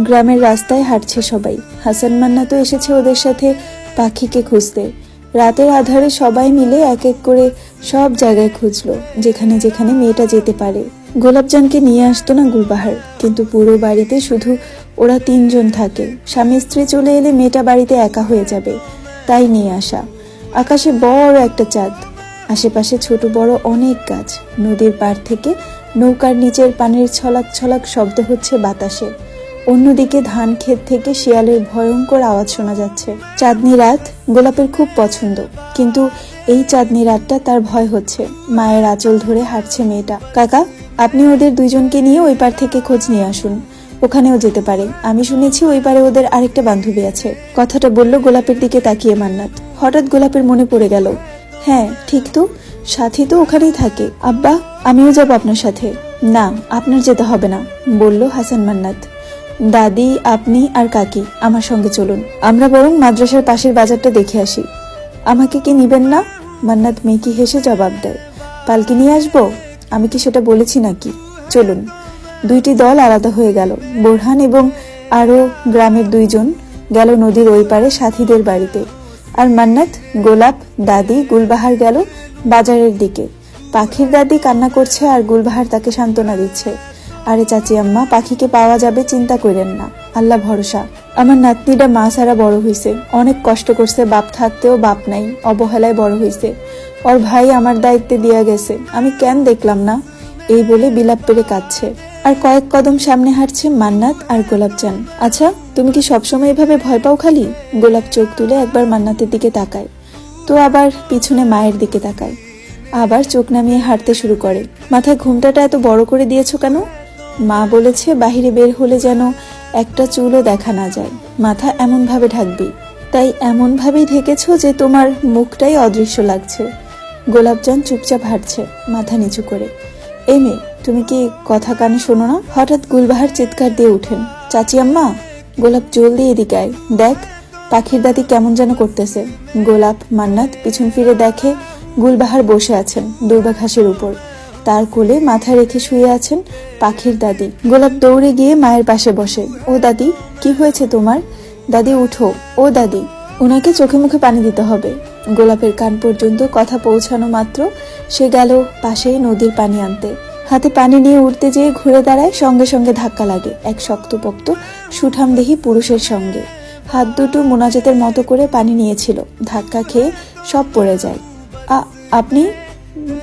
গ্রামের রাস্তায় হাঁটছে সবাই। হাসান মান্নাতও এসেছে ওদের সাথে পাখিকে খুঁজতে। রাতের আধারে সবাই মিলে এক এক করে সব জায়গায় খুঁজলো, যেখানে যেখানে মেয়েটা যেতে পারে। গোলাপজানকে নিয়ে আসতো না গুলবাহার, কিন্তু পুরো বাড়িতে শুধু ওরা 3 জন থাকে। স্বামী স্ত্রী চলে এলে মেয়েটা বাড়িতে একা হয়ে যাবে, তাই নিয়ে আসা। আকাশে বড় একটা চাঁদ, আশেপাশে ছোট বড় অনেক গাছ। নদীর পাড় থেকে নৌকার নিচের পানির ছলাক ছলাক শব্দ হচ্ছে বাতাসে। অন্যদিকে ধান ক্ষেত থেকে শিয়ালের ভয়ঙ্কর আওয়াজ শোনা যাচ্ছে। চাঁদনি রাত গোলাপের খুব পছন্দ, কিন্তু এই চাঁদনি রাতটা তার ভয় হচ্ছে। মায়ের আঁচল ধরে হাঁটছে মেয়েটা। কাকা, আপনি ওদের 2 জনকে নিয়ে ওই পার থেকে খোঁজ নিয়ে আসুন, ওখানেও যেতে পারে। আমি শুনেছি ওই পারে ওদের আরেকটা বান্ধবী আছে। কথাটা বলল গোলাপের দিকে তাকিয়ে মান্নাত। হঠাৎ গোলাপের মনে পড়ে গেল, হ্যাঁ ঠিক তো, সাথী তো ওখানেই থাকে। আব্বা, আমিও যাব আপনার সাথে। না, আপনার যেতে হবে না, বলল হাসান মান্নাত। দাদি, আপনি আর কাকি আমার সঙ্গে চলুন, আমরা বরং মাদ্রাসার পাশের বাজারটা দেখে আসি। আমাকে কি নিবেন না? মান্নাত মেকি হেসে জবাব দেয়। পালকি নিয়ে আসবো? আমি কি সেটা বলেছি নাকি? চলুন। 2টি দল আলাদা হয়ে গেল। বোরহান এবং আরো গ্রামের 2 জন গেল নদীর ওই পারে সাথীদের বাড়িতে, আর মান্নাত, গোলাপ, দাদি, গুলবাহার গেল বাজারের দিকে। পাখির দাদি কান্না করছে আর গুলবাহার তাকে সান্ত্বনা দিচ্ছে। আরে চাচি আম্মা, পাখিকে পাওয়া যাবে, চিন্তা করেন না, আল্লাহ ভরসা। আমার নাতনিটা মা ছাড়া বড় হইছে, অনেক কষ্ট করছে, বাপ থাকতেও বাপ নাই, অবহেলায় বড় হইছে। ওর ভাই আমার দায়িত্বে দিয়া গেছে, আমি কেন দেখলাম না? এই বলে বিলাপ পেরে কাঁদছে। আর কয়েক কদম সামনে হাঁটছে মান্নাত আর গোলাপজান। আচ্ছা, তুমি কি সবসময় এভাবে ভয় পাও খালি? গোলাপ চোখ তুলে একবার মান্নাতের দিকে তাকায়, তো আবার পিছনে মায়ের দিকে তাকায়, আবার চোখ নামিয়ে হাঁটতে শুরু করে। মাথায় ঘুমটাটা এত বড় করে দিয়েছো কেন? মা বলেছে বাহিরে বের হলে যেন একটা চুলও দেখা না যায়, মাথা এমন ভাবে ঢাকবি। তাই এমন ভাবেই ঢেকেছো যে তোমার মুখটাই অদৃশ্য লাগছে। গোলাপজান চুপচাপ হাঁটছে, মাথা নিচু করে। এই মেয়ে, তুমি কি কথা কানে শোনো না? হঠাৎ গুলবাহার চিৎকার দিয়ে উঠেন। চাচি আম্মা! গোলাপ জলদি এদিকে আয়, দেখ পাখির দাদি কেমন যেন করতেছে। গোলাপ, মান্নাত পিছন ফিরে দেখে গুলবাহার বসে আছেন দুর্বা ঘাসের উপর। তার কোলে মাথা রেখে শুয়ে আছেন পাখির দাদি। গোলাপ দৌড়ে গিয়ে মায়ের পাশে বসে। ও দাদি, কি হয়েছে তোমার? দাদি উঠো, ও দাদি। ওনাকে চোখে মুখে পানি দিতে হবে। গোলাপের কান পর্যন্ত কথা পৌঁছানো মাত্র সে গেল পাশেই নদীর পানি আনতে। হাতে পানি নিয়ে উঠতে যেয়ে ঘুরে দাঁড়ায়, সঙ্গে সঙ্গে ধাক্কা লাগে এক শক্তপোক্ত সুঠামদেহী পুরুষের সঙ্গে। হাত দুটো মোনাজাতের মতো করে পানি নিয়েছিল, ধাক্কা খেয়ে সব পড়ে যায়। আপনি?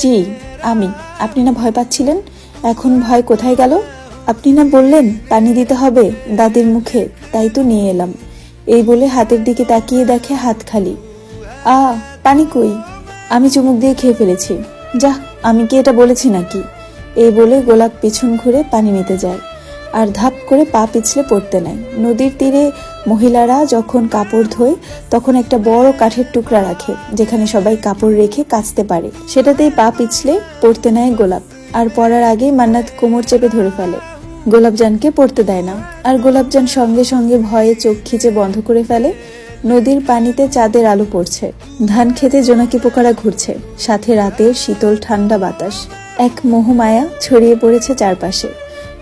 জি আমি। আপনি না ভয় পাচ্ছিলেন, এখন ভয় কোথায় গেল? আপনি না বললেন পানি দিতে হবে দাদির মুখে, তাই তো নিয়ে এলাম। এই বলে হাতের দিকে তাকিয়ে দেখে হাত খালি। পানি কই? আমি চুমুক দিয়ে খেয়ে ফেলেছি। যা, আমি কি এটা বলেছি নাকি? এই বলে গোলাপ পিছন ঘুরে পানি নিতে যায়, আর ধাপ করে পা পিছলে পড়তে নেয়। নদীর তীরে মহিলারা যখন কাপড় ধোয় তখন একটা বড় কাঠের টুকরা রাখে, যেখানে সবাই কাপড় রেখে কাচতে পারে। সেটাতেই পা পিছলে পড়তে নেয় গোলাপ, আর পড়ার আগেই মান্নাত কোমর চেপে ধরে ফেলে। গোলাপজানকে পড়তে দেয় না, আর গোলাপজান সঙ্গে সঙ্গে ভয়ে চোখ খিচে বন্ধ করে ফেলে। নদীর পানিতে চাঁদের আলো পড়ছে, ধান খেতে জোনাকি পোকারা ঘুরছে, সাথে রাতের শীতল ঠান্ডা বাতাস। এক মোহমায়া ছড়িয়ে পড়েছে চারপাশে।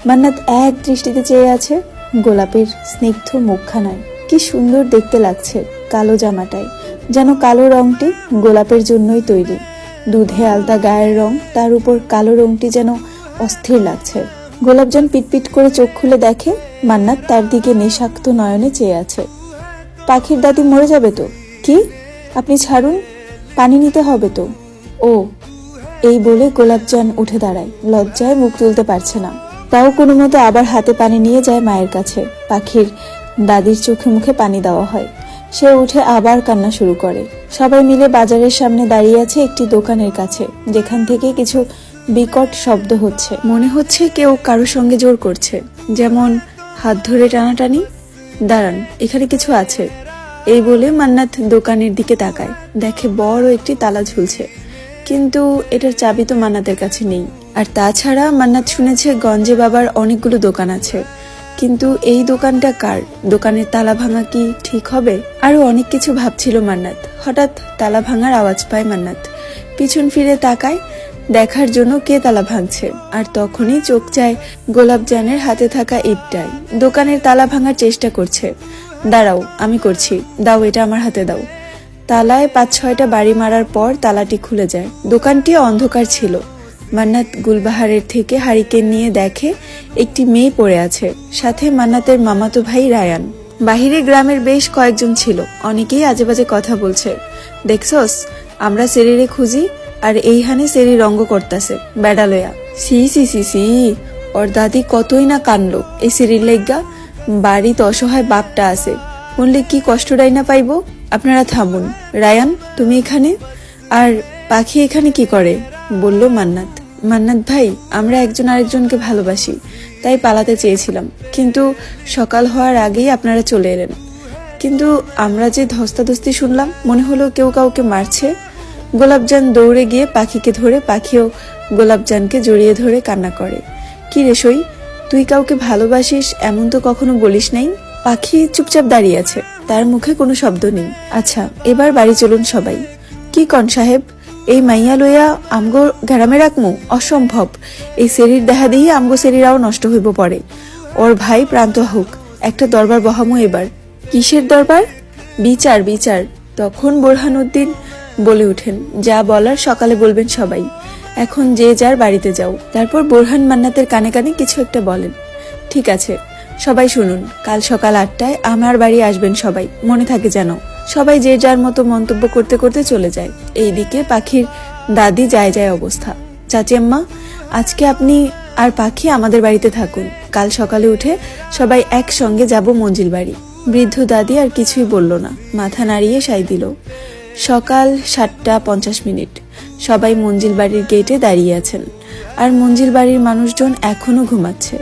মান্নাত এক দৃষ্টিতে চেয়ে আছে গোলাপের স্নিগ্ধ মুখখানায়। কি সুন্দর দেখতে লাগছে কালো জামাটায়, যেন কালো রংটি গোলাপের জন্যই তৈরি। দুধে আলতা গায়ের রং, তার উপর কালো রংটি যেন অস্থির লাগছে। গোলাপজান পিটপিট করে চোখ খুলে দেখে মান্নাত তার দিকে নেশাক্ত নয়নে চেয়ে আছে। পাখির দাদি মরে যাবে তো? কি? আপনি ছাড়ুন, পানি নিতে হবে তো। ও, এই বলে গোলাপজান উঠে দাঁড়ায়, লজ্জায় মুখ তুলতে পারছে না। তাও কোনো মতো আবার হাতে পানি নিয়ে যায় মায়ের কাছে। পাখির দাদির চোখে মুখে পানি দেওয়া হয়। সে উঠে আবার কান্না শুরু করে। সবাই মিলে বাজারের সামনে দাঁড়িয়ে আছে একটি দোকানের কাছে, যেখান থেকে কিছু বিকট শব্দ হচ্ছে। মনে হচ্ছে কেউ কারোর সঙ্গে জোর করছে, যেমন হাত ধরে টানাটানি। দাঁড়ান, এখানে কিছু আছে। এই বলে মান্নাত দোকানের দিকে তাকায়, দেখে বড় একটি তালা ঝুলছে, কিন্তু এটার চাবি তো মান্নাতের কাছে নেই। আর তাছাড়া মান্নাত শুনেছে গঞ্জে বাবার অনেকগুলো দোকান আছে, কিন্তু এই দোকানটা কার? দোকানের তালা ভাঙা কি ঠিক হবে? আরো অনেক কিছু ভাবছিল মান্নাত। হঠাৎ তালা ভাঙার আওয়াজ পায় মান্নাত। পিছন ফিরে তাকায়, দেখার জন্য কে তালা ভাঙছে। আর তখনই চোখ যায় গোলাপজানের হাতে থাকা ইটটায়। দোকানের তালা ভাঙার চেষ্টা করছে। দাঁড়াও, আমি করছি, দাও এটা আমার হাতে দাও। তালায় ৫-৬টা বাড়ি মারার পর তালাটি খুলে যায়। দোকানটি অন্ধকার ছিল। মান্নাত গুলবাহারের থেকে হারিকেন নিয়ে দেখে একটি মেয়ে পড়ে আছে, সাথে মান্নাতের মামাতো ভাই রায়ান। বাহিরে গ্রামের বেশ কয়েকজন ছিল, অনেকেই আজেবাজে কথা বলছে। দেখছস, আমরা সেরিরে খুঁজি আর এইখানে সেরি রঙ্গ করতেছে বেড়ালয়া। সি সি সি সি, ওর দাদি কতই না কানলো এই সেরির লেগা। বাড়িত অসহায় বাপটা আছে, শুনলে কি কষ্টটাই না পাইব। আপনারা থামুন। রায়ান, তুমি এখানে? আর পাখি এখানে কি করে? বলল মান্নাত। মান্নাত ভাই, আমরা একজন আরেকজনকে ভালোবাসি, তাই পালাতে চেয়েছিলাম, কিন্তু সকাল হওয়ার আগেই আপনারা চলে এলেন। কিন্তু আমরা যে ধস্তাধস্তি শুনলাম, মনে হলো কেউ কাউকে মারছে। গোলাপজান দৌড়ে গিয়ে পাখিকে ধরে, পাখিও গোলাপজানকে জড়িয়ে ধরে কান্না করে। কি রে সই, তুই কাউকে ভালোবাসিস এমন তো কখনো বলিস নাই। পাখি চুপচাপ দাঁড়িয়ে আছে, তার মুখে কোনো শব্দ নেই। আচ্ছা, এবার বাড়ি চলুন সবাই। কি কন সাহেব, এই মাইয়া লইয়া আমগো গ্রামে রাখমু? অসম্ভব। এই সেরির দেখা দিয়ে আমগো সেরিরাও নষ্ট হইব পরে। ওর ভাই প্রান্ত হোক, একটা দরবার বহামু এবার। কিসের দরবার? বিচার বিচার। তখন বোরহানউদ্দিন বলে উঠেন, যা বলার সকালে বলবেন সবাই, এখন যে যার বাড়িতে যাও। তারপর বোরহান মান্নাতের কানে কানে কিছু একটা বলেন। ঠিক আছে, সবাই শুনুন, কাল সকাল ৮টায় আমার বাড়ি আসবেন সবাই, মনে থাকে যেন। সবাই যে যার মতো মন্তব্য করতে করতে চলে যায়। এইদিকে পাখির দাদি যায় যায় অবস্থা। চাচি আম্মা, আজকে আপনি আর পাখি আমাদের বাড়িতে থাকুন, কাল সকালে উঠে সবাই একসঙ্গে যাব মঞ্জিল বাড়ি। বৃদ্ধ দাদি আর কিছুই বলল না, মাথা নাড়িয়ে সাই দিল। সকাল ৭টা ৫০। সবাই মঞ্জিল বাড়ির গেটে দাঁড়িয়ে আছেন, আর মঞ্জিল বাড়ির মানুষজন এখনো ঘুমাচ্ছে।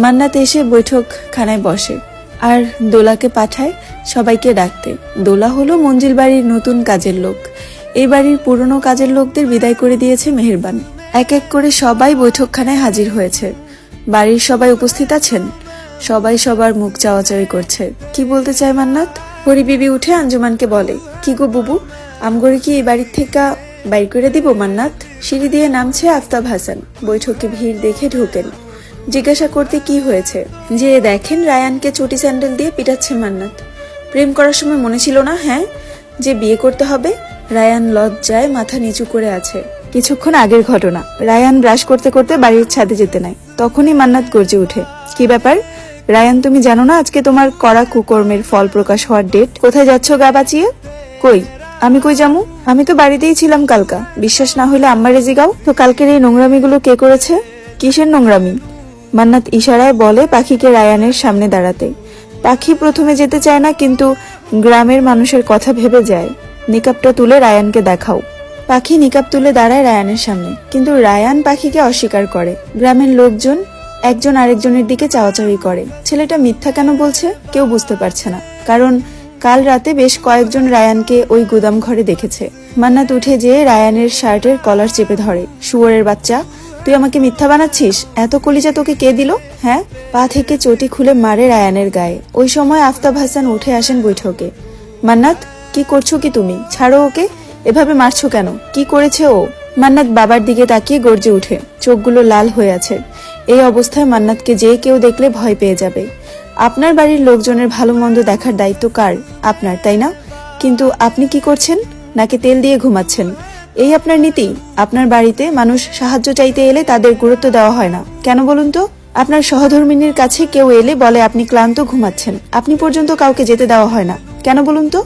মান্নাত এসে বৈঠক খানায় বসে আর দোলাকে পাঠায় সবাইকে ডাকতে। দোলা হলো মঞ্জিল বাড়ির নতুন কাজের লোক। এই বাড়ির পুরনো কাজের লোকদের বিদায় করে দিয়েছে মেহেরবান। এক এক করে সবাই বৈঠকখানায় হাজির হয়েছে। বাড়ির সবাই উপস্থিত আছেন। সবাই সবার মুখ চাওয়াচাওয়ি করছে। কি বলতে চায় মান্নাত? হরি বিবি উঠে আঞ্জুমানকে বলে, কি গো বুবু, আমগরে কি এই বাড়ির থেকে বাইর করে দিব? মান্নাত সিঁড়ি দিয়ে নামছে আফতাব হাসান। বৈঠকে ভিড় দেখে ঢোকেন। জিজ্ঞাসা করতে কি হয়েছে, যে দেখেন রায়ানকে চটি স্যান্ডেল দিয়ে পিটাচ্ছে মান্নাত। প্রেম করার সময় মনে ছিল না, হ্যাঁ, যে বিয়ে করতে হবে? রায়ান লজ্জায় মাথা নিচু করে আছে। কিছুক্ষণ আগের ঘটনা। রায়ান ব্রাশ করতে করতে বাড়ির ছাদে যেতে নাই, তখনই মান্নাত গর্জে উঠে, কি ব্যাপার রায়ান, তুমি জানো না আজকে তোমার করা কুকর্মের ফল প্রকাশ হওয়ার ডেট? কোথায় যাচ্ছ গা বাঁচিয়ে? কই, আমি কই যামু? আমি তো বাড়িতেই ছিলাম কালকা। বিশ্বাস না হইলে আম্মারে জিগাও তো, কালকের এই নোংরামিগুলো কে করেছে? কিসের নোংরামি? মান্নাত ইশারায় বলে পাখিকে রায়ানের সামনে দাঁড়াতে। পাখি প্রথমে যেতে চায় না, কিন্তু গ্রামের মানুষের কথা ভেবে যায়। নিকাবটা তুলে রায়ানকে দেখাও। পাখি নিকাব তুলে দাঁড়ায় রায়ানের সামনে, কিন্তু রায়ান পাখিকে অস্বীকার করে। গ্রামের লোকজন একজন আরেকজনের দিকে চাওয়াচাওয়ি করে। ছেলেটা মিথ্যা কেন বলছে কেউ বুঝতে পারছে না, কারণ কাল রাতে বেশ কয়েকজন রায়ানকে ওই গুদাম ঘরে দেখেছে। মান্নাত উঠে যেয়ে রায়ানের শার্টের কলার চেপে ধরে। শুয়োরের বাচ্চা, তুই আমাকে মিথ্যা বানাচ্ছিস? এত কলিজা তোকে কে দিল? হ্যাঁ? পা থেকে চটি খুলে মারে রায়ানের গায়ে। ওই সময় আফতাব হাসান উঠে আসেন বৈঠকে। মান্নাত, কি করছো কি তুমি? ছাড়ো ওকে, এভাবে মারছো কেন? কি করেছে ও? মান্নাত বাবার দিকে তাকিয়ে গর্জে উঠে, চোখগুলো লাল হয়ে আছে। এই অবস্থায় মান্নাতকে যে কেউ দেখলে ভয় পেয়ে যাবে। আপনার বাড়ির লোকজনের ভালো মন্দ দেখার দায়িত্ব কার? আপনার, তাই না? কিন্তু আপনি কি করছেন? নাকি তেল দিয়ে ঘুমাচ্ছেন? এই আপনার নীতি? আপনার বাড়িতে মানুষ সাহায্য চাইতে এলে তাদের গুরুত্ব দেওয়া হয় না কেন বলুন তো? আপনার সহধর্মিনীর কাছে কেউ এলে বলে আপনি ক্লান্ত, ঘুমাচ্ছেন। আপনি পর্যন্ত কাউকে যেতে দেওয়া হয় না কেন বলুন তো?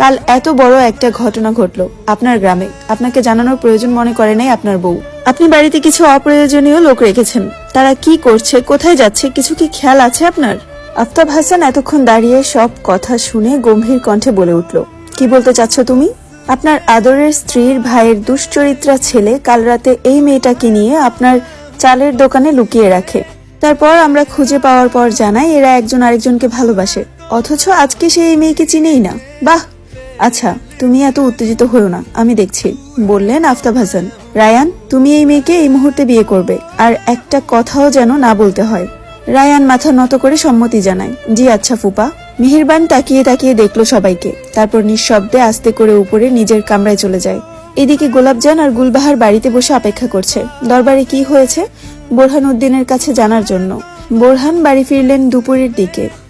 কাল এত বড় একটা ঘটনা ঘটলো আপনার গ্রামে, আপনাকে জানানোর প্রয়োজন মনে করে নাই আপনার বউ। আপনি বাড়িতে কিছু অপ্রয়োজনীয় লোক রেখেছেন, তারা কি করছে, কোথায় যাচ্ছে, কিছু কি খেয়াল আছে আপনার? আফতাব হাসান এতক্ষণ দাঁড়িয়ে সব কথা শুনে গম্ভীর কণ্ঠে বলে উঠল, কি বলতে চাচ্ছ তুমি? আপনার আদরের স্ত্রীর ভাইয়ের দুশ্চরিত্রা ছেলে কাল রাতে এই মেয়েটাকে নিয়ে আপনার চালের দোকানে লুকিয়ে রাখে। তারপর আমরা খুঁজে পাওয়ার পর জানাই এরা একজন আরেকজনকে ভালোবাসে, অথচ আজকে সে এই মেয়েকে চিনেই না। বাহ, আচ্ছা তুমি এত উত্তেজিত হও না, আমি দেখছি, বললেন আফতাব হাসান। রায়ান, তুমি এই মেয়েকে এই মুহূর্তে বিয়ে করবে, আর একটা কথাও যেন না বলতে হয়। রায়ান মাথা নত করে সম্মতি জানায়, জি আচ্ছা ফুপা। মেহেরবান তাকিয়ে তাকিয়ে দেখলো সবাইকে, তারপর নিঃশব্দে আস্তে করে উপরে নিজের কামরায় চলে যায়। এদিকে গোলাপজান আর গুলবাহার বাড়িতে বসে অপেক্ষা করছে দরবারে কি হয়েছে বোরহান উদ্দিনের কাছে জানার জন্য। বোরহান বাড়ি ফিরলেন দুপুরের দিকে।